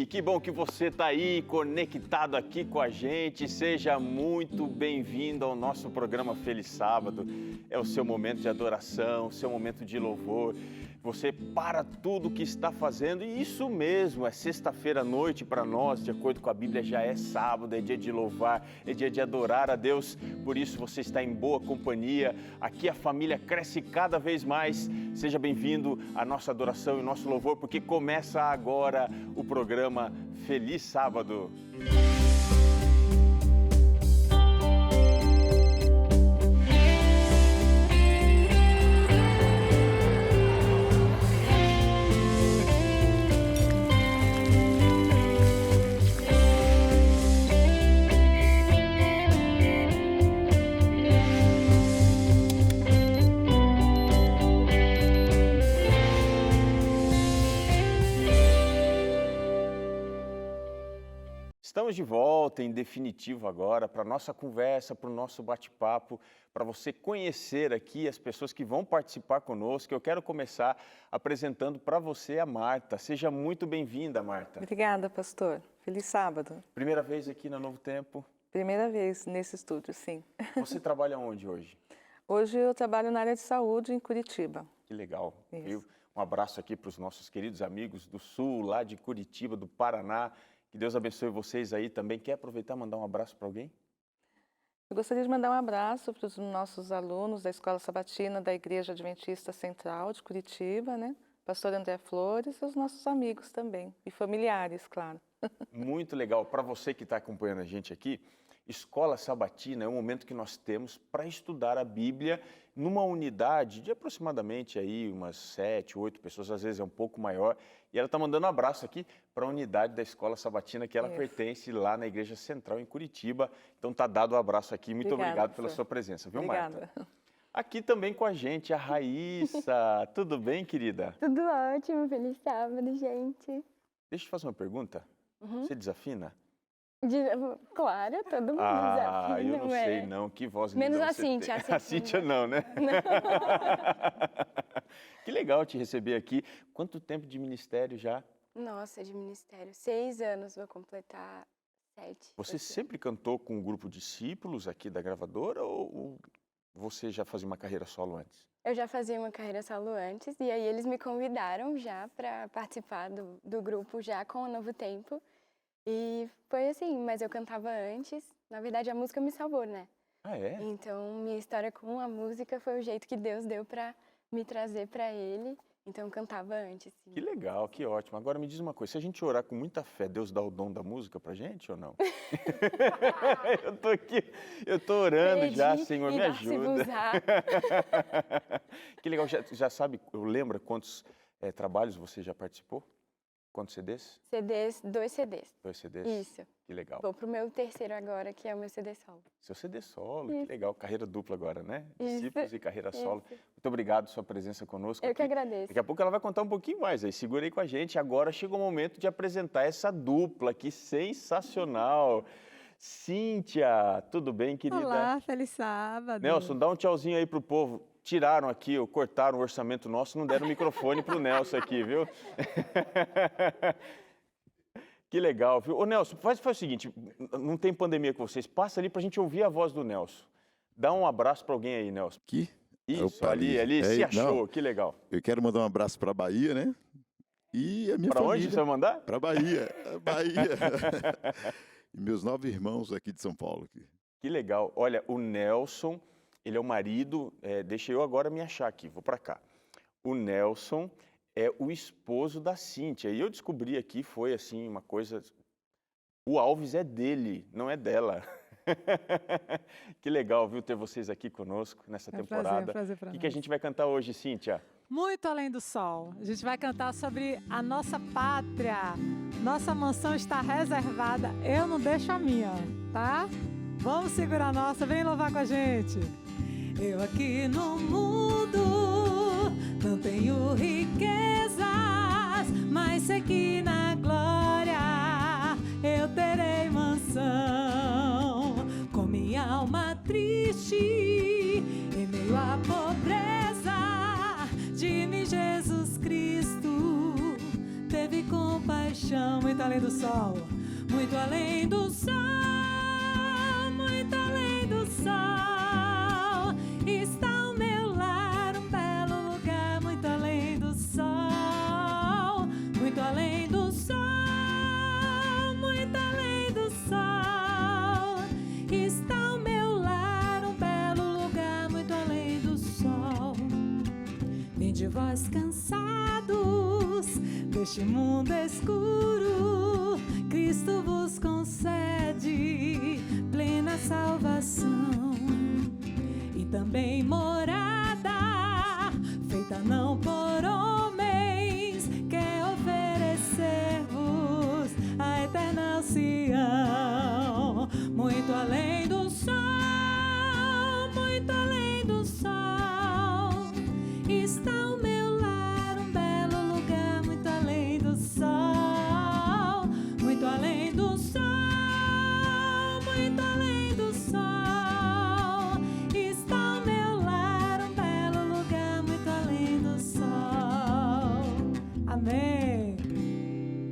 Que bom que você está aí conectado aqui com a gente. Seja muito bem-vindo ao nosso programa Feliz Sábado. É o seu momento de adoração, o seu momento de louvor. Você para tudo o que está fazendo e isso mesmo, é sexta-feira à noite para nós, de acordo com a Bíblia, já é sábado, é dia de louvar, é dia de adorar a Deus. Por isso você está em boa companhia. Aqui a família cresce cada vez mais. Seja bem-vindo à nossa adoração e nosso louvor, porque começa agora o programa Feliz Sábado. Estamos de volta, em definitivo agora, para a nossa conversa, para o nosso bate-papo, para você conhecer aqui as pessoas que vão participar conosco. Eu quero começar apresentando para você a Marta. Seja muito bem-vinda, Marta. Obrigada, pastor. Feliz sábado. Primeira vez aqui na Novo Tempo? Primeira vez nesse estúdio, sim. Você trabalha onde hoje? Hoje eu trabalho na área de saúde em Curitiba. Que legal. Isso. Um abraço aqui para os nossos queridos amigos do Sul, lá de Curitiba, do Paraná. Que Deus abençoe vocês aí também. Quer aproveitar e mandar um abraço para alguém? Eu gostaria de mandar um abraço para os nossos alunos da Escola Sabatina da Igreja Adventista Central de Curitiba, né? Pastor André Flores e os nossos amigos também, e familiares, claro. Muito legal. Para você que está acompanhando a gente aqui, Escola Sabatina é um momento que nós temos para estudar a Bíblia numa unidade de aproximadamente aí umas 7, 8 pessoas, às vezes é um pouco maior. E ela está mandando um abraço aqui para a unidade da Escola Sabatina, que ela pertence lá na Igreja Central, em Curitiba. Então está dado um abraço aqui. Muito obrigado pela sua presença, viu, Obrigada. Marta? Aqui também com a gente, a Raíssa. Tudo bem, querida? Tudo ótimo, feliz sábado, gente. Deixa eu fazer uma pergunta. Você desafina? Claro, todo mundo Ah, desafina, eu não sei não, que voz linda Menos a você Cíntia. tem. A Cíntia não, né? Que legal te receber aqui. Quanto tempo de ministério já? Nossa, de ministério, 6 anos, vou completar 7. Você sempre cantou com um grupo de discípulos aqui da gravadora ou você já fazia uma carreira solo antes? Eu já fazia uma carreira solo antes e aí eles me convidaram já para participar do grupo já com o Novo Tempo. E foi assim, mas eu cantava antes. Na verdade, a música me salvou, né? Ah, é? Então, minha história com a música foi o jeito que Deus deu para me trazer para Ele. Então, eu cantava antes. Sim. Que legal, que ótimo. Agora me diz uma coisa, se a gente orar com muita fé, Deus dá o dom da música pra gente ou não? Eu tô aqui, eu tô orando Pedi já, Senhor, e me ajuda. Que legal, já sabe, lembra quantos trabalhos você já participou? Quantos CDs? CDs, 2 CDs. 2 CDs? Isso. Que legal. Vou pro meu terceiro agora, que é o meu CD solo. Seu CD solo, Isso. que legal. Carreira dupla agora, né? Isso. Discípulos e carreira solo. Isso. Muito obrigado pela sua presença conosco Eu aqui. que agradeço. Daqui a pouco ela vai contar um pouquinho mais aí. Segura aí com a gente. Agora chegou o momento de apresentar essa dupla aqui, sensacional. Cíntia, tudo bem, querida? Olá, feliz sábado. Nelson, dá um tchauzinho aí pro povo. Tiraram aqui, cortaram o orçamento nosso, não deram o microfone pro Nelson aqui, viu? Que legal, viu? Ô, Nelson, faz o seguinte, não tem pandemia com vocês, passa ali pra gente ouvir a voz do Nelson. Dá um abraço pra alguém aí, Nelson. Aqui? Isso, Opa, ali, se achou, não, que legal. eu quero mandar um abraço para a Bahia, né? E a minha Pra família. onde você vai mandar? Para Bahia, Bahia. E meus 9 irmãos aqui de São Paulo. Aqui. Que legal. Olha, o Nelson, ele é o marido, deixa eu agora me achar aqui, vou pra cá. O Nelson é o esposo da Cíntia. E eu descobri aqui, foi assim, uma coisa... O Alves é dele, não é dela. Que legal, viu, ter vocês aqui conosco nessa temporada. Prazer pra O nós. que a gente vai cantar hoje, Cíntia? Muito além do sol. A gente vai cantar sobre a nossa pátria. Nossa mansão está reservada. Eu não deixo a minha, tá? Vamos segurar a nossa. Vem louvar com a gente. Eu aqui no mundo não tenho riquezas, mas sei que na glória eu terei mansão. Com minha alma triste, em meio à pobreza, de mim Jesus Cristo teve compaixão. paixão, muito além do sol, muito além do sol, muito além do sol. Está ao meu lar um belo lugar, muito além do sol, muito além do sol, muito além do sol. Está ao meu lar um belo lugar, muito além do sol. Vinde vós cansados deste mundo escuro, Cristo vos concede plena salvação e também morada feita não por homens, quer oferecer-vos a eterna Sião, muito além do sol, muito além do sol. Está ao meu lar um belo lugar, muito além do sol, muito além do sol, muito além do sol. Está ao meu lar um belo lugar, muito além do sol. Amém.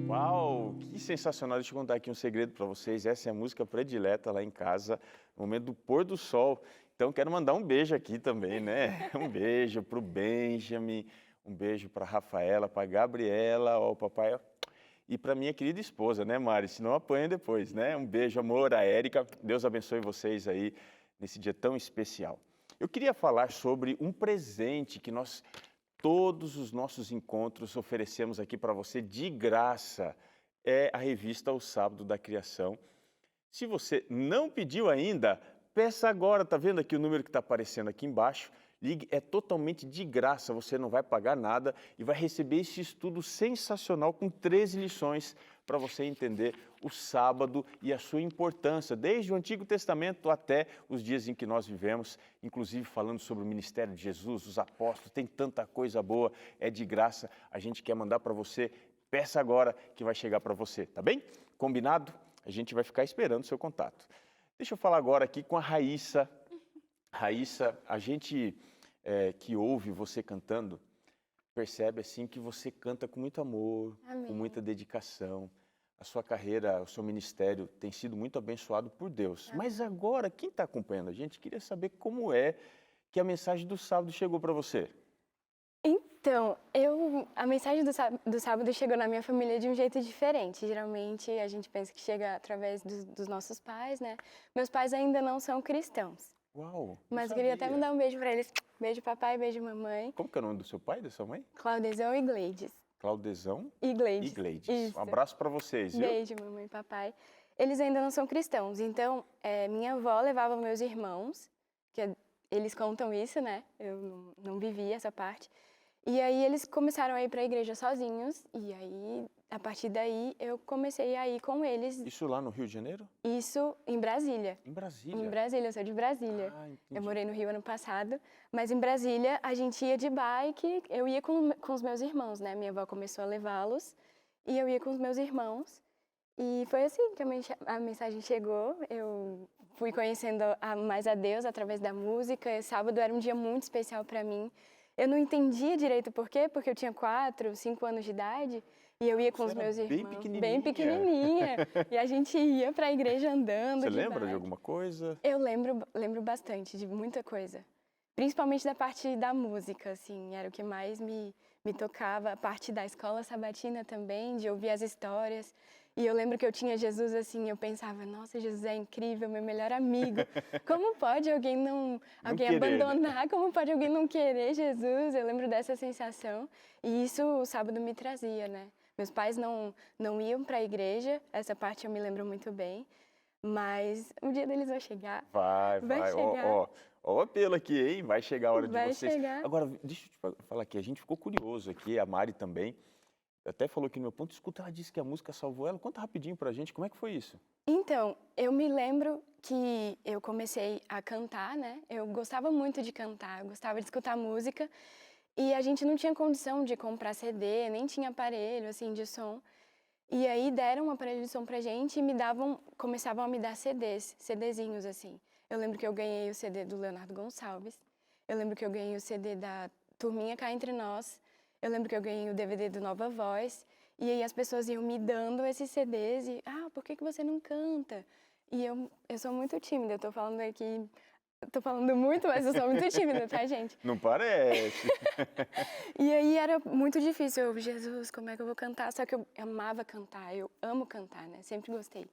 Uau, que sensacional. Deixa eu contar aqui um segredo para vocês. Essa é a música predileta lá em casa, no momento do pôr do sol. Então, quero mandar um beijo aqui também, né? Um beijo para o Benjamin, um beijo para a Rafaela, para a Gabriela, ó, o papai, ó, e para minha querida esposa, né, Mari? Senão apanha depois, né? Um beijo, amor, a Érica. Deus abençoe vocês aí nesse dia tão especial. Eu queria falar sobre um presente que nós, todos os nossos encontros, oferecemos aqui para você de graça. É a revista O Sábado da Criação. Se você não pediu ainda, peça agora, tá vendo aqui o número que está aparecendo aqui embaixo? Ligue, é totalmente de graça, você não vai pagar nada e vai receber esse estudo sensacional com 13 lições para você entender o sábado e a sua importância, desde o Antigo Testamento até os dias em que nós vivemos, inclusive falando sobre o ministério de Jesus, os apóstolos, tem tanta coisa boa, é de graça, a gente quer mandar para você, peça agora que vai chegar para você, tá bem? Combinado? A gente vai ficar esperando o seu contato. Deixa eu falar agora aqui com a Raíssa. Raíssa, a gente que ouve você cantando, percebe assim que você canta com muito amor, Amém. com muita dedicação. A sua carreira, o seu ministério tem sido muito abençoado por Deus. Amém. Mas agora, quem está acompanhando a gente, queria saber como é que a mensagem do sábado chegou para você. Então, a mensagem do sábado chegou na minha família de um jeito diferente. Geralmente, a gente pensa que chega através dos nossos pais, né? Meus pais ainda não são cristãos. Uau! Mas eu queria até mandar um beijo para eles. Beijo, papai, beijo, mamãe. Como que é o nome do seu pai e da sua mãe? Claudezão e Gleides. Claudezão E Gleides. e Gleides. Isso. Um abraço para vocês, viu? Beijo, mamãe e papai. Eles ainda não são cristãos, então minha avó levava meus irmãos, eles contam isso, né? Eu não vivi essa parte. E aí eles começaram a ir para a igreja sozinhos, e aí, a partir daí, eu comecei a ir com eles. Isso lá no Rio de Janeiro? Isso em Brasília. Em Brasília? Em Brasília, eu sou de Brasília. Ah, entendi. Eu morei no Rio ano passado, mas em Brasília a gente ia de bike, eu ia com os meus irmãos, né? Minha avó começou a levá-los, e eu ia com os meus irmãos. E foi assim que a mensagem chegou, eu fui conhecendo mais a Deus através da música. Esse sábado era um dia muito especial para mim. Eu não entendia direito por quê, porque eu tinha 4, 5 anos de idade e eu ia com os meus irmãos. Bem pequenininha. E a gente ia para a igreja andando. Você lembra de alguma coisa? Eu lembro bastante de muita coisa. Principalmente da parte da música, assim, era o que mais me tocava. A parte da escola sabatina também, de ouvir as histórias. E eu lembro que eu tinha Jesus assim, eu pensava, nossa, Jesus é incrível, meu melhor amigo. Como pode alguém alguém querer, abandonar? né? Como pode alguém não querer Jesus? Eu lembro dessa sensação. E isso o sábado me trazia, né? Meus pais não iam para a igreja, essa parte eu me lembro muito bem. Mas o dia deles vai chegar. Vai chegar. Ó o apelo aqui, hein? Vai chegar a hora de vocês. Vai chegar. Agora, deixa eu te falar aqui, a gente ficou curioso aqui, a Mari também. Até falou aqui no meu ponto, escuta, ela disse que a música salvou ela. Conta rapidinho pra gente, como é que foi isso? Então, eu me lembro que eu comecei a cantar, né? Eu gostava muito de cantar, eu gostava de escutar música. E a gente não tinha condição de comprar CD, nem tinha aparelho, assim, de som. E aí deram um aparelho de som pra gente e começavam a me dar CDzinhos, assim. Eu lembro que eu ganhei o CD do Leonardo Gonçalves. Eu lembro que eu ganhei o CD da Turminha Cá Entre Nós. Eu lembro que eu ganhei o DVD do Nova Voz. E aí as pessoas iam me dando esses CDs e, por que você não canta? E eu sou muito tímida, eu tô falando aqui, tô falando muito, mas eu sou muito tímida, tá, gente? Não parece. E aí era muito difícil, Jesus, como é que eu vou cantar? Só que eu amava cantar, eu amo cantar, né? Sempre gostei.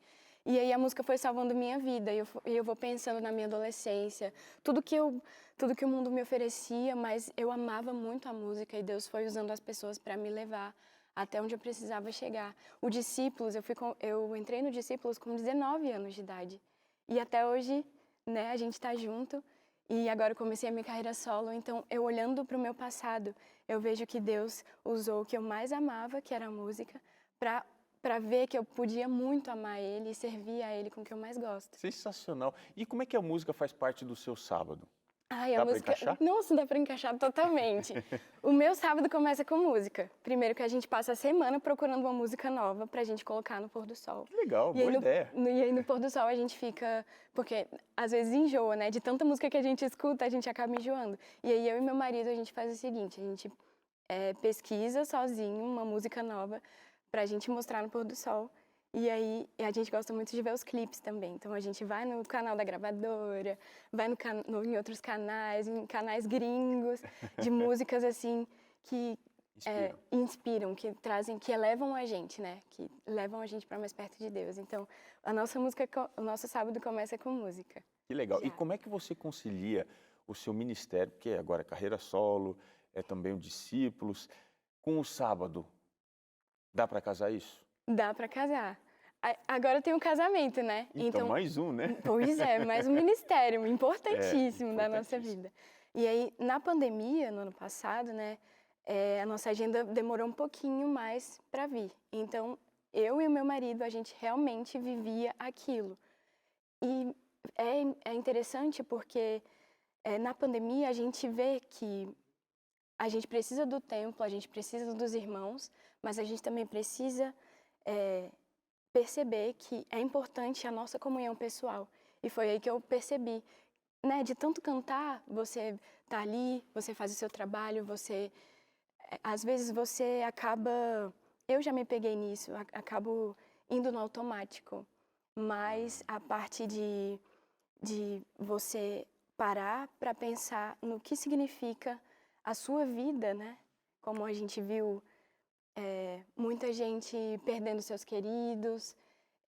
E aí a música foi salvando minha vida, e eu vou pensando na minha adolescência, tudo que o mundo me oferecia, mas eu amava muito a música e Deus foi usando as pessoas para me levar até onde eu precisava chegar. O Discípulos, eu entrei no Discípulos com 19 anos de idade. E até hoje, né, a gente está junto. E agora eu comecei a minha carreira solo, então eu olhando para o meu passado, eu vejo que Deus usou o que eu mais amava, que era a música, para ver que eu podia muito amar Ele e servir a Ele com o que eu mais gosto. Sensacional. E como é que a música faz parte do seu sábado? Ai, Dá a pra música. encaixar? Nossa, dá pra encaixar totalmente. O meu sábado começa com música. Primeiro que a gente passa a semana procurando uma música nova pra gente colocar no pôr do sol. Que legal, boa ideia. E aí no pôr do sol a gente fica. Porque às vezes enjoa, né? De tanta música que a gente escuta, a gente acaba enjoando. E aí eu e meu marido a gente faz o seguinte: a gente pesquisa sozinho uma música nova pra gente mostrar no pôr do sol. E aí, a gente gosta muito de ver os clipes também. Então, a gente vai no canal da gravadora, vai em outros canais, em canais gringos, de músicas, assim, que inspiram, que trazem, que elevam a gente, né? Que levam a gente para mais perto de Deus. Então, a nossa música, o nosso sábado começa com música. Que legal. Já. E como é que você concilia o seu ministério, porque agora é carreira solo, é também o Discípulos, com o sábado? Dá para casar isso? Dá para casar. Agora tem um casamento, né? Então mais um, né? Pois é, mais um ministério importantíssimo da nossa vida. E aí, na pandemia, no ano passado, né, a nossa agenda demorou um pouquinho mais para vir. Então, eu e o meu marido, a gente realmente vivia aquilo. E é interessante porque na pandemia a gente vê que a gente precisa do templo, a gente precisa dos irmãos, mas a gente também precisa perceber que é importante a nossa comunhão pessoal. E foi aí que eu percebi, né, de tanto cantar, você tá ali, você faz o seu trabalho, às vezes você acaba, eu já me peguei nisso, acabo indo no automático, mas a parte de você parar para pensar no que significa a sua vida, né, como a gente viu, muita gente perdendo seus queridos,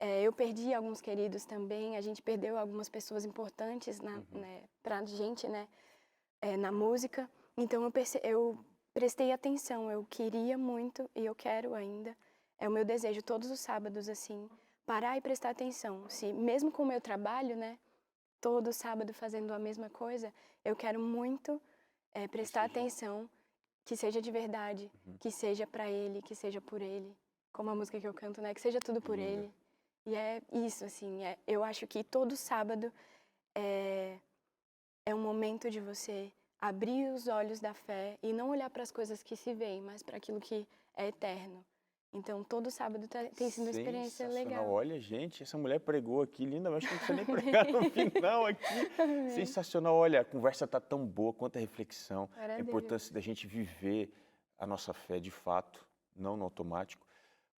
eu perdi alguns queridos também, a gente perdeu algumas pessoas importantes pra gente, né, na música. Então eu prestei atenção, eu queria muito e eu quero ainda, é o meu desejo todos os sábados, assim, parar e prestar atenção. Se mesmo com o meu trabalho, né, todo sábado fazendo a mesma coisa, eu quero muito prestar atenção, que seja de verdade, que seja para Ele, que seja por Ele, como a música que eu canto, né? Que seja tudo por Ele. E é isso, assim, eu acho que todo sábado é um momento de você abrir os olhos da fé e não olhar para as coisas que se veem, mas para aquilo que é eterno. Então, todo sábado tem sido uma experiência legal. Olha, gente, essa mulher pregou aqui, linda, mas acho que não precisa nem pregar no final aqui. Sensacional. Olha, a conversa está tão boa quanta reflexão. A importância da gente viver a nossa fé de fato, não no automático.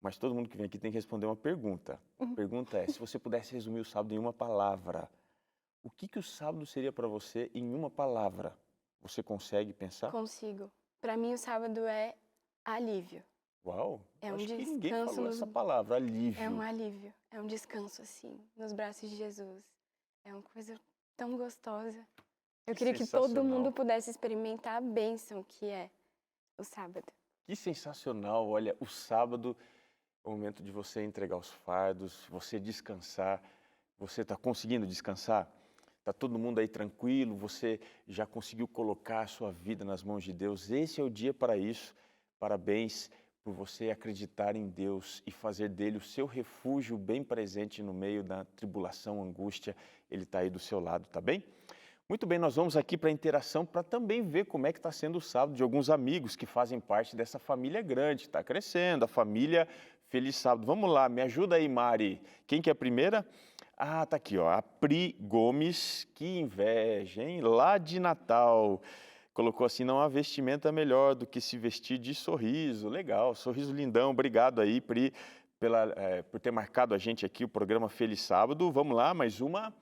Mas todo mundo que vem aqui tem que responder uma pergunta. A pergunta é, se você pudesse resumir o sábado em uma palavra, o que o sábado seria para você em uma palavra? Você consegue pensar? Consigo. Para mim, o sábado é alívio. Uau! É um acho que descanso. ninguém falou essa palavra, alívio. É um alívio, é um descanso, assim, nos braços de Jesus. É uma coisa tão gostosa. Eu queria que todo mundo pudesse experimentar a bênção que é o sábado. Que sensacional! Olha, o sábado é o momento de você entregar os fardos, você descansar. Você está conseguindo descansar? Está todo mundo aí tranquilo? Você já conseguiu colocar a sua vida nas mãos de Deus? Esse é o dia para isso. Parabéns por você acreditar em Deus e fazer dele o seu refúgio bem presente no meio da tribulação, angústia. Ele está aí do seu lado, tá bem? Muito bem, nós vamos aqui para a interação para também ver como é que está sendo o sábado de alguns amigos que fazem parte dessa família grande. Está crescendo, a família Feliz Sábado. Vamos lá, me ajuda aí, Mari. Quem que é a primeira? Ah, tá aqui, ó, a Pri Gomes. Que inveja, hein? Lá de Natal. colocou assim, não há vestimenta melhor do que se vestir de sorriso. Legal, sorriso lindão. Obrigado aí, Pri, por ter marcado a gente aqui o programa Feliz Sábado. Vamos lá, mais uma.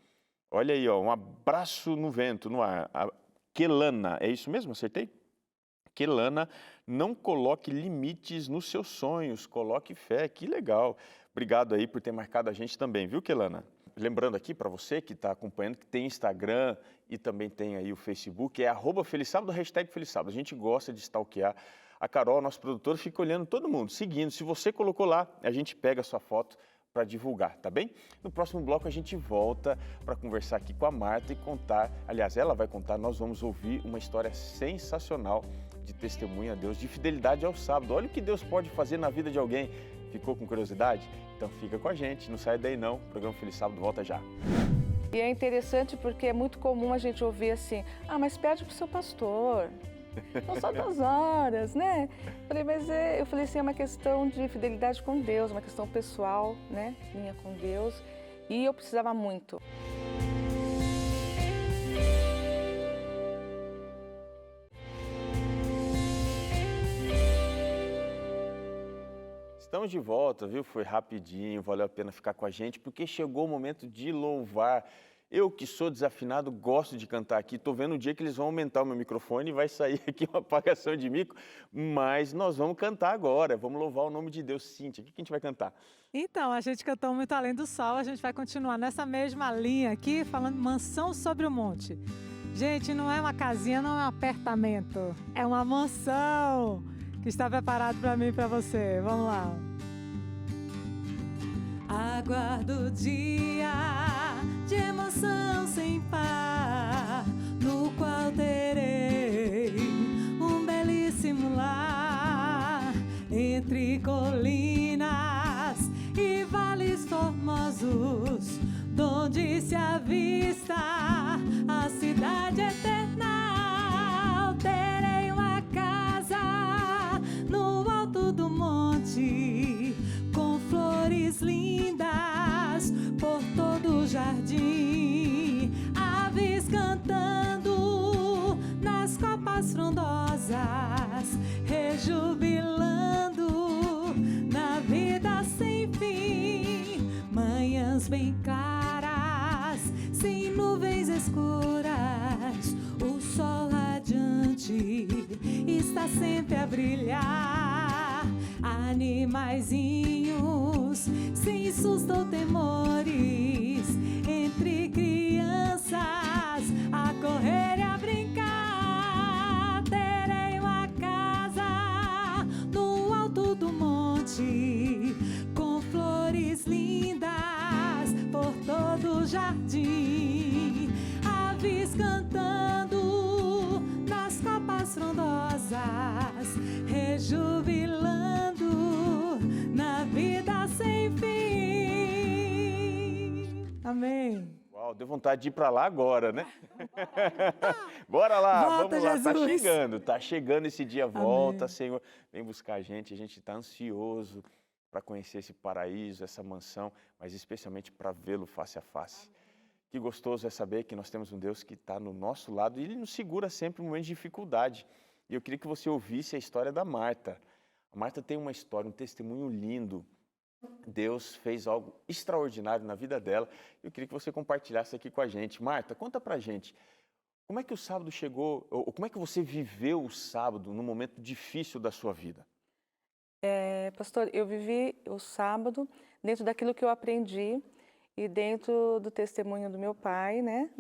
Olha aí, ó, um abraço no vento, no ar. A Kelana, é isso mesmo? Acertei? Kelana, não coloque limites nos seus sonhos, coloque fé. Que legal. Obrigado aí por ter marcado a gente também, viu, Kelana? Lembrando aqui para você que está acompanhando, que tem Instagram e também tem aí o Facebook, é @FelizSábado, #FelizSábado. A gente gosta de stalkear. A Carol, nosso produtor, fica olhando todo mundo, seguindo. Se você colocou lá, a gente pega a sua foto para divulgar, tá bem? No próximo bloco a gente volta para conversar aqui com a Marta e contar, aliás, ela vai contar, nós vamos ouvir uma história sensacional de testemunho a Deus, de fidelidade ao sábado. Olha o que Deus pode fazer na vida de alguém. Ficou com curiosidade? Então fica com a gente, não sai daí não. O programa Feliz Sábado volta já. E é interessante porque é muito comum a gente ouvir assim, mas pede para o seu pastor, não só 2 horas, né? Eu falei assim, é uma questão de fidelidade com Deus, uma questão pessoal, né? Minha com Deus, e eu precisava muito. Estamos de volta, viu? Foi rapidinho, valeu a pena ficar com a gente, porque chegou o momento de louvar. Eu que sou desafinado, gosto de cantar aqui. Estou vendo o dia que eles vão aumentar o meu microfone e vai sair aqui uma apagação de mico, mas nós vamos cantar agora, vamos louvar o nome de Deus. Cíntia, o que a gente vai cantar? Então, a gente cantou Muito Além do Sol, a gente vai continuar nessa mesma linha aqui, falando Mansão sobre o Monte. Gente, não é uma casinha, não é um apartamento, é uma mansão que está preparado para mim e para você. Vamos lá. Aguardo o dia de emoção sem par, no qual terei um belíssimo lar, entre colinas e vales formosos, donde se avista a cidade eterna. Terei uma casa no alto do monte, com flores lindas por todo o jardim, aves cantando nas copas frondosas, rejubilando na vida sem fim. Manhãs bem claras, sem nuvens escuras, o sol radiante está sempre a brilhar. Animaizinhos sem susto ou temores, entre crianças a correr e a brincar. Terei uma casa no alto do monte, com flores lindas por todo o jardim, aves cantando nas copas frondosas, rejubilando na vida sem fim. Amém. Uau, deu vontade de ir para lá agora, né? Bora lá, Volta, vamos lá, Jesus. tá chegando esse dia, volta, Amém. Senhor, vem buscar a gente está ansioso para conhecer esse paraíso, essa mansão, mas especialmente para vê-lo face a face. Que gostoso é saber que nós temos um Deus que está no nosso lado e Ele nos segura sempre em momentos de dificuldade. E eu queria que você ouvisse a história da Marta. A Marta tem uma história, um testemunho lindo. Deus fez algo extraordinário na vida dela. Eu queria que você compartilhasse aqui com a gente. Marta, conta pra gente, como é que o sábado chegou, ou como é que você viveu o sábado num momento difícil da sua vida? Pastor, eu vivi o sábado dentro daquilo que eu aprendi e dentro do testemunho do meu pai, né?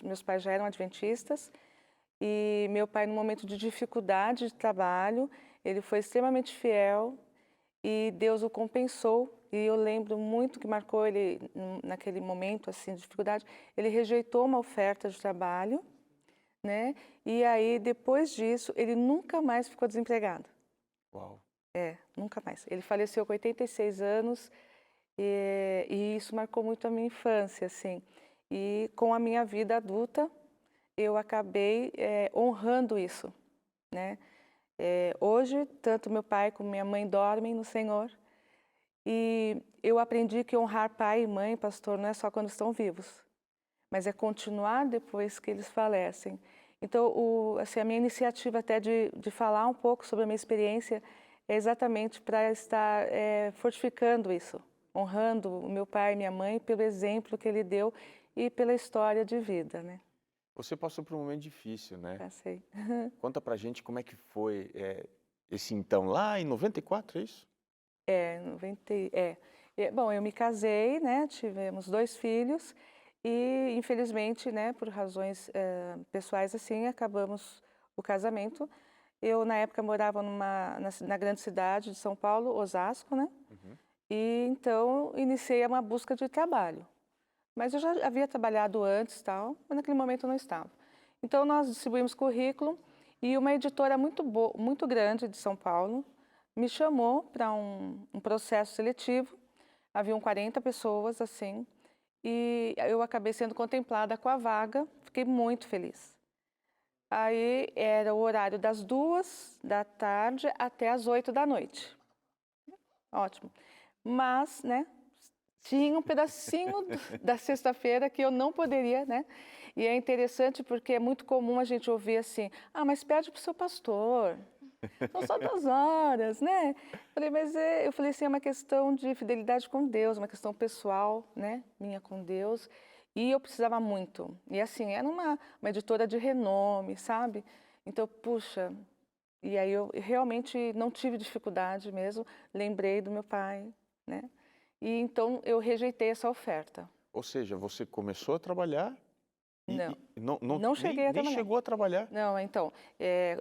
Meus pais já eram adventistas e meu pai, num momento de dificuldade de trabalho, ele foi extremamente fiel e Deus o compensou. E eu lembro muito que marcou ele naquele momento assim de dificuldade. Ele rejeitou uma oferta de trabalho, né? E aí depois disso ele nunca mais ficou desempregado. Uau! Nunca mais. Ele faleceu com 86 anos e isso marcou muito a minha infância, assim. E com a minha vida adulta eu acabei honrando isso, né? Hoje, tanto meu pai como minha mãe dormem no Senhor. E eu aprendi que honrar pai e mãe, pastor, não é só quando estão vivos, mas é continuar depois que eles falecem. Então, assim, a minha iniciativa até de falar um pouco sobre a minha experiência é exatamente para estar fortificando isso, honrando o meu pai e minha mãe pelo exemplo que ele deu e pela história de vida, né? Você passou por um momento difícil, né? Passei. Conta pra gente como é que foi esse então, lá em 94, é isso? 90, bom, eu me casei, né? Tivemos 2 filhos e, infelizmente, né, por razões pessoais assim, acabamos o casamento. Eu, na época, morava na grande cidade de São Paulo, Osasco, né? Uhum. E então iniciei uma busca de trabalho. Mas eu já havia trabalhado antes, tal, mas naquele momento eu não estava. Então nós distribuímos currículo e uma editora muito grande de São Paulo me chamou para um processo seletivo. Haviam 40 pessoas assim e eu acabei sendo contemplada com a vaga. Fiquei muito feliz. Aí era o horário das 2 da tarde até as 8 da noite. Ótimo. Mas, né, tinha um pedacinho da sexta-feira que eu não poderia, né? E é interessante porque é muito comum a gente ouvir assim, mas pede para o seu pastor, são só 2 horas, né? Eu falei assim, é uma questão de fidelidade com Deus, uma questão pessoal, né? Minha com Deus. E eu precisava muito. E assim, era uma editora de renome, sabe? Então, puxa, e aí eu realmente não tive dificuldade mesmo, lembrei do meu pai, né? E então eu rejeitei essa oferta. Ou seja, você começou a trabalhar Não, e não cheguei a nem trabalhar. chegou a trabalhar. Não, então,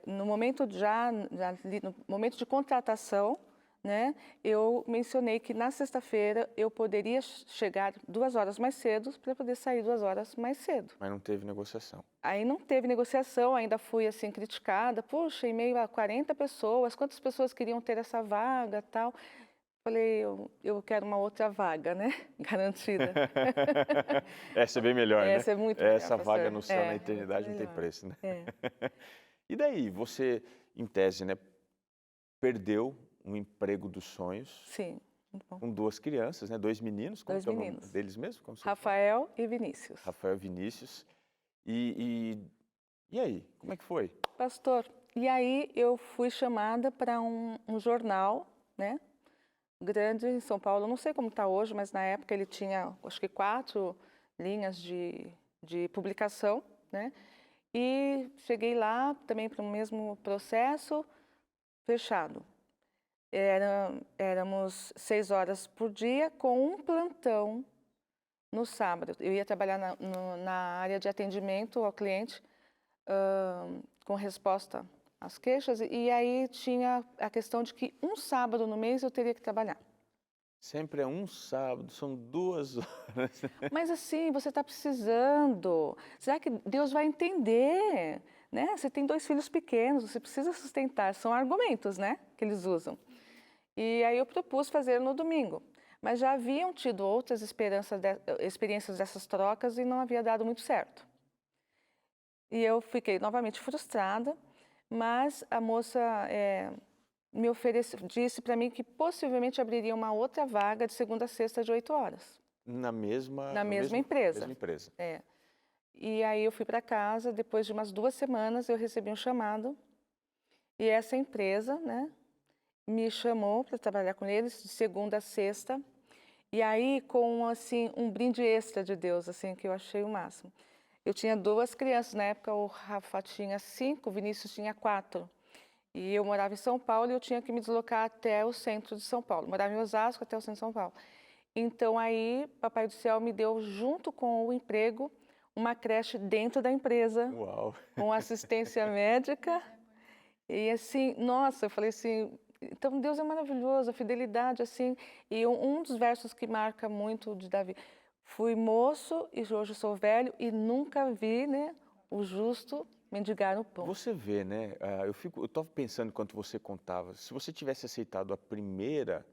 no momento no momento de contratação, né, eu mencionei que na sexta-feira eu poderia chegar 2 horas mais cedo para poder sair 2 horas mais cedo. Mas não teve negociação. Aí não teve negociação, ainda fui assim criticada. Puxa, em meio a 40 pessoas, quantas pessoas queriam ter essa vaga, tal? Falei, eu quero uma outra vaga, né? Garantida. Essa é bem melhor, né? Essa é muito melhor, Essa vaga pastor. no céu, na Muito eternidade, não tem melhor. preço, né? É. E daí, você, em tese, né, perdeu um emprego dos sonhos Sim, muito bom. com 2 crianças, né? 2 meninos. Como 2 que é o nome meninos. deles mesmo? Como você Rafael e Vinícius. fala? Rafael e Vinícius. E aí, como é que foi? Pastor, e aí eu fui chamada para um jornal, né? Grande em São Paulo. Não sei como está hoje, mas na época ele tinha, acho que 4 linhas de publicação, né? E cheguei lá também para o mesmo processo, fechado. Éramos 6 horas por dia com um plantão no sábado. Eu ia trabalhar na área de atendimento ao cliente, com resposta às queixas, e aí tinha a questão de que um sábado no mês eu teria que trabalhar. Sempre é um sábado, são 2 horas. Mas assim, você está precisando. Será que Deus vai entender? Né? Você tem 2 filhos pequenos, você precisa sustentar. São argumentos, né, que eles usam. E aí eu propus fazer no domingo. Mas já haviam tido outras experiências dessas trocas e não havia dado muito certo. E eu fiquei novamente frustrada, mas a moça disse para mim que possivelmente abriria uma outra vaga de segunda a sexta de 8 horas. Na mesma empresa. mesma empresa. E aí eu fui para casa, depois de umas 2 semanas eu recebi um chamado e essa empresa, né, me chamou para trabalhar com eles de segunda a sexta. E aí com assim um brinde extra de Deus, assim, que eu achei o máximo. Eu tinha 2 crianças na época, o Rafa tinha 5, o Vinícius tinha 4. E eu morava em São Paulo e eu tinha que me deslocar até o centro de São Paulo. Morava em Osasco até o centro de São Paulo. Então aí, Papai do Céu me deu, junto com o emprego, uma creche dentro da empresa. Uau! Com assistência médica. E assim, nossa, eu falei assim, então Deus é maravilhoso, a fidelidade, assim. E um dos versos que marca muito de Davi, fui moço e hoje sou velho e nunca vi, né, o justo mendigar o pão. Você vê, né? Eu estava pensando enquanto você contava, se você tivesse aceitado a primeira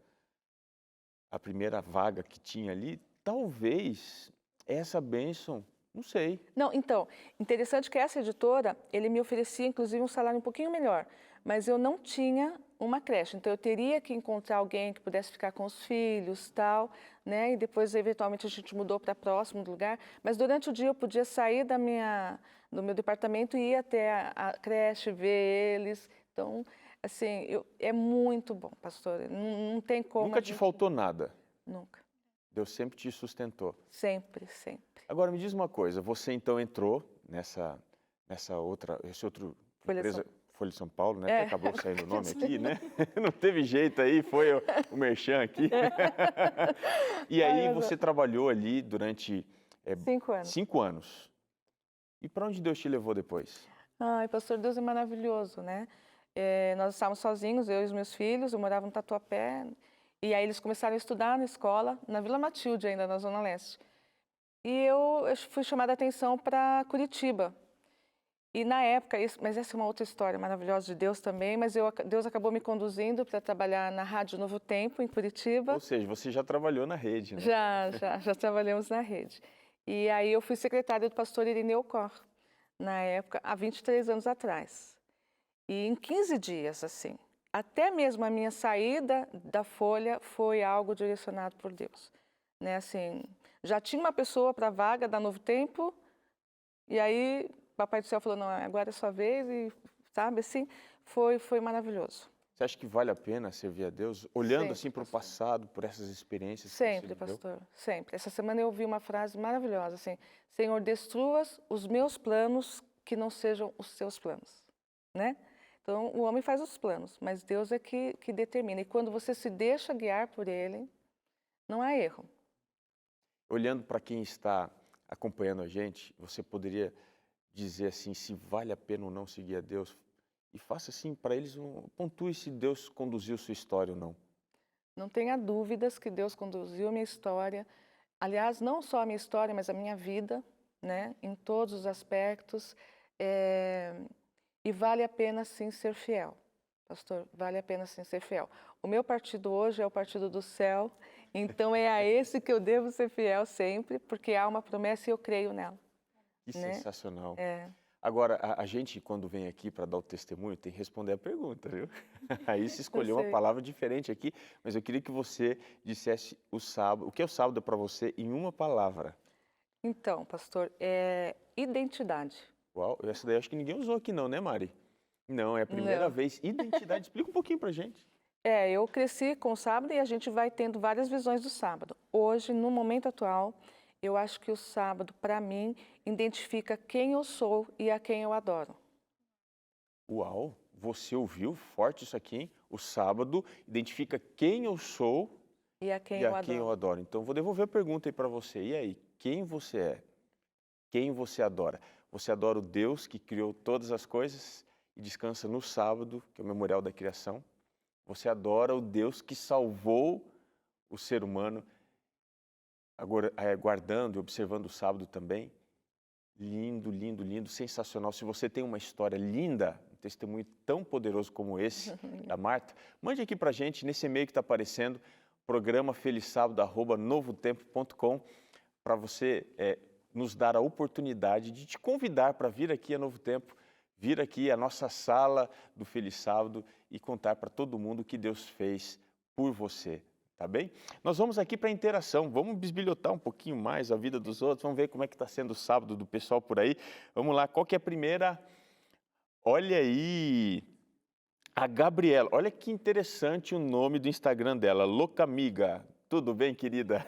vaga que tinha ali, talvez essa bênção, não sei. Não, então, interessante que essa editora, ele me oferecia inclusive um salário um pouquinho melhor, mas eu não tinha uma creche, então eu teria que encontrar alguém que pudesse ficar com os filhos, tal, né? E depois eventualmente a gente mudou para próximo do lugar, mas durante o dia eu podia sair do meu departamento e ir até a creche, ver eles. Então, assim, é muito bom, pastor. Não tem como. Nunca te faltou nada? Nunca. Deus sempre te sustentou? Sempre, sempre. Agora, me diz uma coisa, você então entrou esse outro empresa, Folha de São Paulo, né? Que acabou saindo o nome aqui, né? Não teve jeito aí, foi o merchan aqui. E aí você trabalhou ali durante 5 anos. 5 anos. E para onde Deus te levou depois? Ai, pastor, Deus é maravilhoso, né? Nós estávamos sozinhos, eu e os meus filhos, eu morava no Tatuapé, e aí eles começaram a estudar na escola, na Vila Matilde ainda, na Zona Leste. E eu fui chamada a atenção para Curitiba. E na época, mas essa é uma outra história maravilhosa de Deus também, mas Deus acabou me conduzindo para trabalhar na Rádio Novo Tempo, em Curitiba. Ou seja, você já trabalhou na rede, né? Já trabalhamos na rede. E aí eu fui secretária do pastor Irineu Cor, na época, há 23 anos atrás. E em 15 dias, assim, até mesmo a minha saída da Folha foi algo direcionado por Deus. Né? Assim, já tinha uma pessoa para a vaga da Novo Tempo, e aí Papai do Céu falou, não, agora é sua vez, e sabe, assim, foi maravilhoso. Você acha que vale a pena servir a Deus? Olhando Sempre, assim para o pastor. passado, por essas experiências Sempre, que você viveu? pastor, sempre. Essa semana eu ouvi uma frase maravilhosa, assim, Senhor, destruas os meus planos que não sejam os seus planos, né? Então, o homem faz os planos, mas Deus é que determina. E quando você se deixa guiar por Ele, não há erro. Olhando para quem está acompanhando a gente, você poderia dizer assim, se vale a pena ou não seguir a Deus? E faça assim para eles, pontue se Deus conduziu sua história ou não. Não tenha dúvidas que Deus conduziu a minha história. Aliás, não só a minha história, mas a minha vida, né? Em todos os aspectos. E vale a pena, sim, ser fiel. Pastor, vale a pena, sim, ser fiel. O meu partido hoje é o Partido do Céu, então é a esse que eu devo ser fiel sempre, porque há uma promessa e eu creio nela. Que Né? sensacional. Agora, a gente, quando vem aqui para dar o testemunho, tem que responder a pergunta, viu? Aí se escolheu uma palavra diferente aqui, mas eu queria que você dissesse o sábado, o que é o sábado para você em uma palavra. Então, pastor, é identidade. Uau, essa daí acho que ninguém usou aqui não, né, Mari? Não, é a primeira vez. Identidade, explica um pouquinho pra gente. Eu cresci com o sábado e a gente vai tendo várias visões do sábado. Hoje, no momento atual, eu acho que o sábado, para mim, identifica quem eu sou e a quem eu adoro. Uau, você ouviu forte isso aqui, hein? O sábado identifica quem eu sou e a quem eu adoro. Então, vou devolver a pergunta aí para você. E aí, quem você é? Quem você adora? Você adora o Deus que criou todas as coisas e descansa no sábado, que é o memorial da criação. Você adora o Deus que salvou o ser humano, agora guardando e observando o sábado também. Lindo, lindo, lindo, sensacional. Se você tem uma história linda, um testemunho tão poderoso como esse, da Marta, mande aqui pra gente, nesse e-mail que está aparecendo, programa feliçsábado@novotempo.com, para você nos dar a oportunidade de te convidar para vir aqui a Novo Tempo, vir aqui à nossa sala do Feliz Sábado e contar para todo mundo o que Deus fez por você, tá bem? Nós vamos aqui para a interação, vamos bisbilhotar um pouquinho mais a vida dos outros, vamos ver como é que está sendo o sábado do pessoal por aí. Vamos lá, qual que é a primeira? Olha aí, a Gabriela, olha que interessante o nome do Instagram dela, Locamiga. Tudo bem, querida?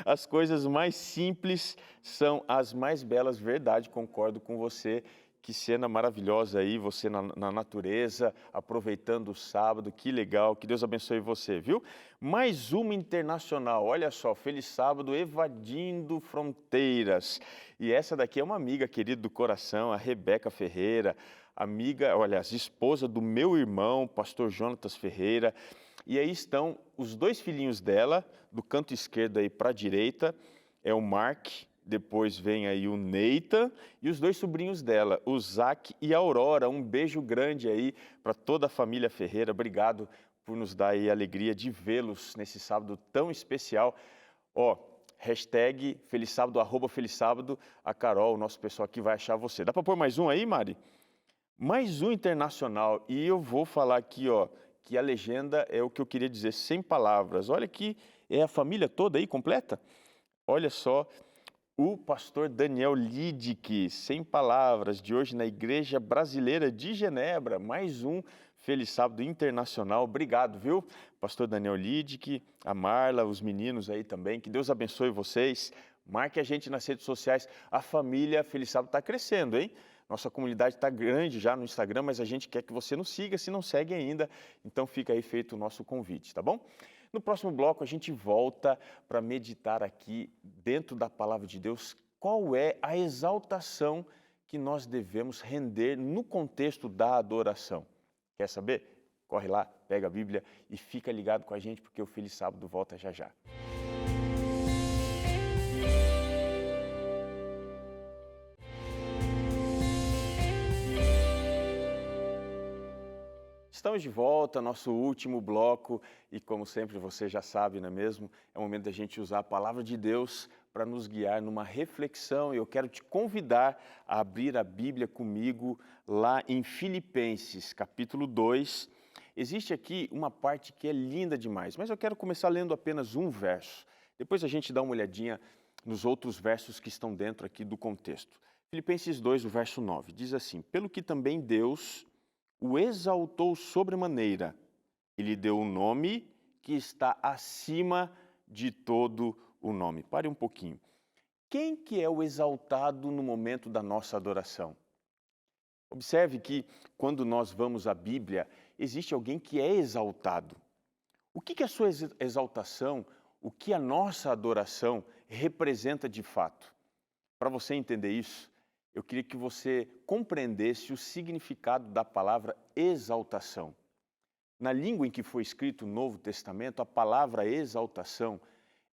As coisas mais simples são as mais belas, verdade, concordo com você. Que cena maravilhosa aí, você na natureza, aproveitando o sábado, que legal, que Deus abençoe você, viu? Mais uma internacional, olha só, Feliz Sábado, Evadindo Fronteiras. E essa daqui é uma amiga querida do coração, a Rebeca Ferreira, amiga, olha, esposa do meu irmão, pastor Jonatas Ferreira. E aí estão os dois filhinhos dela, do canto esquerdo aí para a direita, é o Mark, depois vem aí o Neita e os dois sobrinhos dela, o Zac e a Aurora. Um beijo grande aí para toda a família Ferreira. Obrigado por nos dar aí a alegria de vê-los nesse sábado tão especial. Hashtag Feliz Sábado, @Feliz Sábado. A Carol, o nosso pessoal aqui vai achar você. Dá para pôr mais um aí, Mari? Mais um internacional. E eu vou falar aqui, que a legenda é o que eu queria dizer, sem palavras. Olha aqui, é a família toda aí completa. Olha só, o pastor Daniel Lidick, sem palavras, de hoje na Igreja Brasileira de Genebra, mais um Feliz Sábado Internacional. Obrigado, viu? Pastor Daniel Lidick, a Marla, os meninos aí também, que Deus abençoe vocês. Marque a gente nas redes sociais, a família Feliz Sábado está crescendo, hein? Nossa comunidade está grande já no Instagram, mas a gente quer que você nos siga, se não segue ainda, então fica aí feito o nosso convite, tá bom? No próximo bloco, a gente volta para meditar aqui, dentro da Palavra de Deus, qual é a exaltação que nós devemos render no contexto da adoração. Quer saber? Corre lá, pega a Bíblia e fica ligado com a gente, porque o Feliz Sábado volta já já. Estamos de volta, nosso último bloco, e como sempre você já sabe, não é mesmo? É o momento da gente usar a Palavra de Deus para nos guiar numa reflexão. Eu quero te convidar a abrir a Bíblia comigo lá em Filipenses, capítulo 2. Existe aqui uma parte que é linda demais, mas eu quero começar lendo apenas um verso. Depois a gente dá uma olhadinha nos outros versos que estão dentro aqui do contexto. Filipenses 2, o verso 9, diz assim: pelo que também Deus o exaltou sobremaneira e lhe deu um nome que está acima de todo o nome. Pare um pouquinho. Quem que é o exaltado no momento da nossa adoração? Observe que quando nós vamos à Bíblia, existe alguém que é exaltado. O que é a sua exaltação, o que a nossa adoração representa de fato? Para você entender isso, eu queria que você compreendesse o significado da palavra exaltação. Na língua em que foi escrito o Novo Testamento, a palavra exaltação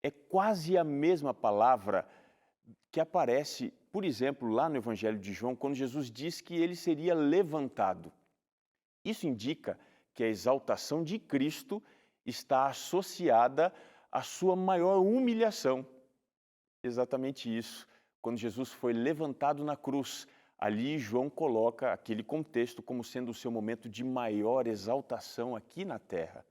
é quase a mesma palavra que aparece, por exemplo, lá no Evangelho de João, quando Jesus diz que ele seria levantado. Isso indica que a exaltação de Cristo está associada à sua maior humilhação. Exatamente isso. Quando Jesus foi levantado na cruz, ali João coloca aquele contexto como sendo o seu momento de maior exaltação aqui na terra.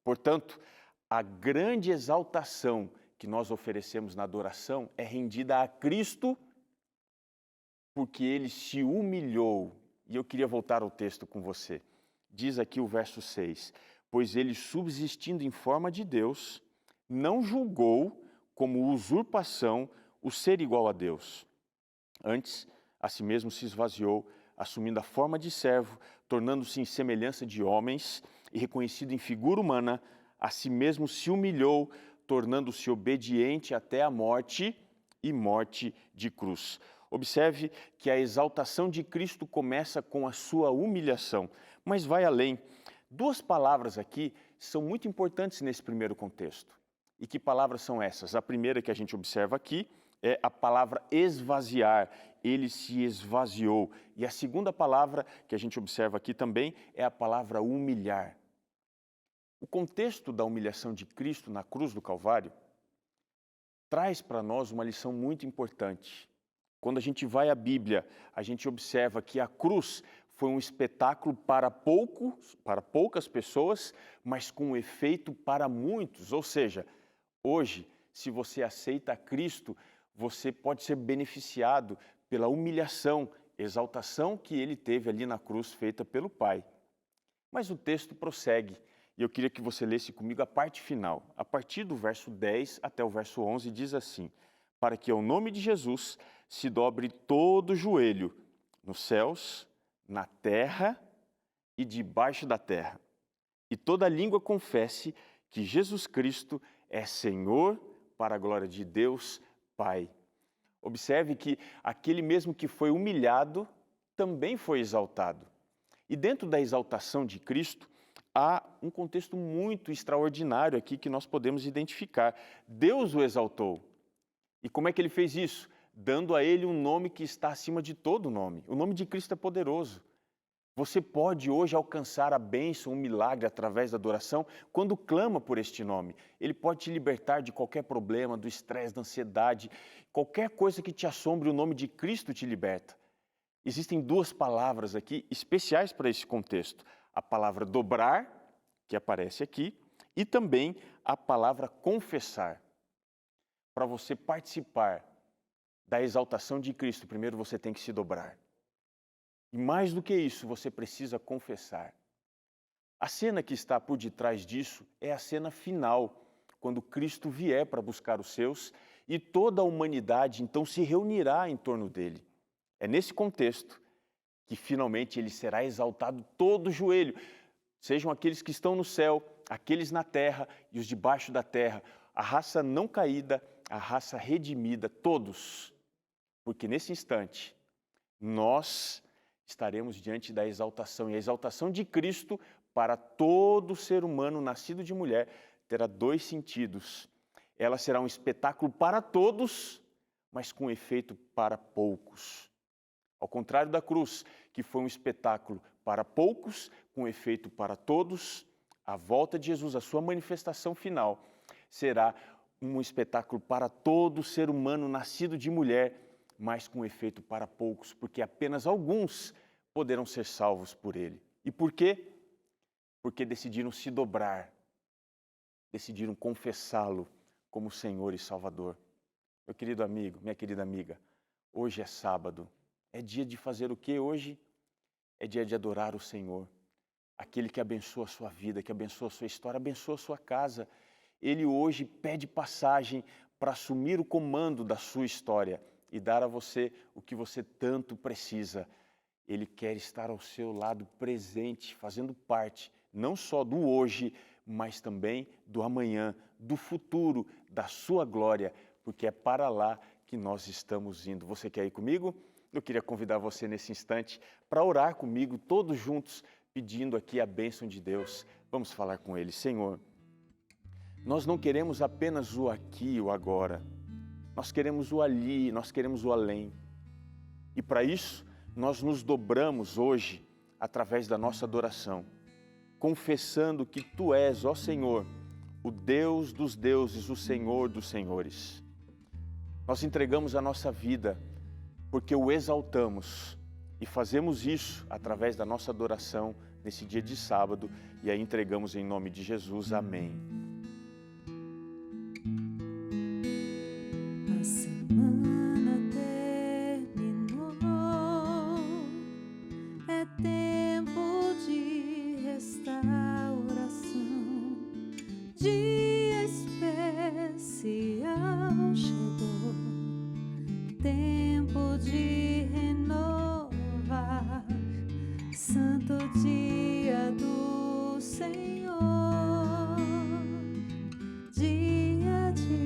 Portanto, a grande exaltação que nós oferecemos na adoração é rendida a Cristo, porque ele se humilhou. E eu queria voltar ao texto com você. Diz aqui o verso 6, pois ele, subsistindo em forma de Deus, não julgou como usurpação o ser igual a Deus. Antes, a si mesmo se esvaziou, assumindo a forma de servo, tornando-se em semelhança de homens e reconhecido em figura humana, a si mesmo se humilhou, tornando-se obediente até a morte e morte de cruz. Observe que a exaltação de Cristo começa com a sua humilhação, mas vai além. Duas palavras aqui são muito importantes nesse primeiro contexto. E que palavras são essas? A primeira que a gente observa aqui é a palavra esvaziar, ele se esvaziou. E a segunda palavra que a gente observa aqui também é a palavra humilhar. O contexto da humilhação de Cristo na cruz do Calvário traz para nós uma lição muito importante. Quando a gente vai à Bíblia, a gente observa que a cruz foi um espetáculo para poucas pessoas, mas com efeito para muitos. Ou seja, hoje, se você aceita a Cristo, você pode ser beneficiado pela humilhação, exaltação que ele teve ali na cruz feita pelo Pai. Mas o texto prossegue, e eu queria que você lesse comigo a parte final. A partir do verso 10 até o verso 11 diz assim: para que ao nome de Jesus se dobre todo o joelho, nos céus, na terra e debaixo da terra, e toda língua confesse que Jesus Cristo é Senhor, para a glória de Deus Pai. Observe que aquele mesmo que foi humilhado também foi exaltado. E dentro da exaltação de Cristo, há um contexto muito extraordinário aqui que nós podemos identificar. Deus o exaltou. E como é que ele fez isso? Dando a ele um nome que está acima de todo nome. O nome de Cristo é poderoso. Você pode hoje alcançar a bênção, um milagre através da adoração quando clama por este nome. Ele pode te libertar de qualquer problema, do estresse, da ansiedade, qualquer coisa que te assombre, o nome de Cristo te liberta. Existem duas palavras aqui especiais para esse contexto. A palavra dobrar, que aparece aqui, e também a palavra confessar. Para você participar da exaltação de Cristo, primeiro você tem que se dobrar. E mais do que isso, você precisa confessar. A cena que está por detrás disso é a cena final, quando Cristo vier para buscar os seus e toda a humanidade então se reunirá em torno dele. É nesse contexto que finalmente ele será exaltado todo o joelho, sejam aqueles que estão no céu, aqueles na terra e os debaixo da terra, a raça não caída, a raça redimida, todos. Porque nesse instante, nós estaremos diante da exaltação. E a exaltação de Cristo para todo ser humano nascido de mulher terá dois sentidos. Ela será um espetáculo para todos, mas com efeito para poucos. Ao contrário da cruz, que foi um espetáculo para poucos, com efeito para todos, a volta de Jesus, a sua manifestação final, será um espetáculo para todo ser humano nascido de mulher, mas com efeito para poucos, porque apenas alguns poderão ser salvos por ele. E por quê? Porque decidiram se dobrar, decidiram confessá-lo como Senhor e Salvador. Meu querido amigo, minha querida amiga, hoje é sábado. É dia de fazer o quê hoje? É dia de adorar o Senhor. Aquele que abençoa a sua vida, que abençoa a sua história, abençoa a sua casa. Ele hoje pede passagem para assumir o comando da sua história e dar a você o que você tanto precisa. Ele quer estar ao seu lado presente, fazendo parte não só do hoje, mas também do amanhã, do futuro, da sua glória, porque é para lá que nós estamos indo. Você quer ir comigo? Eu queria convidar você nesse instante para orar comigo, todos juntos, pedindo aqui a bênção de Deus. Vamos falar com Ele. Senhor, nós não queremos apenas o aqui e o agora. Nós queremos o ali, nós queremos o além. E para isso, nós nos dobramos hoje através da nossa adoração, confessando que Tu és, ó Senhor, o Deus dos deuses, o Senhor dos senhores. Nós entregamos a nossa vida porque o exaltamos e fazemos isso através da nossa adoração nesse dia de sábado e a entregamos em nome de Jesus. Amém. A semana terminou, é tempo de restauração, dia especial chegou, tempo de renovar, santo dia do Senhor, dia de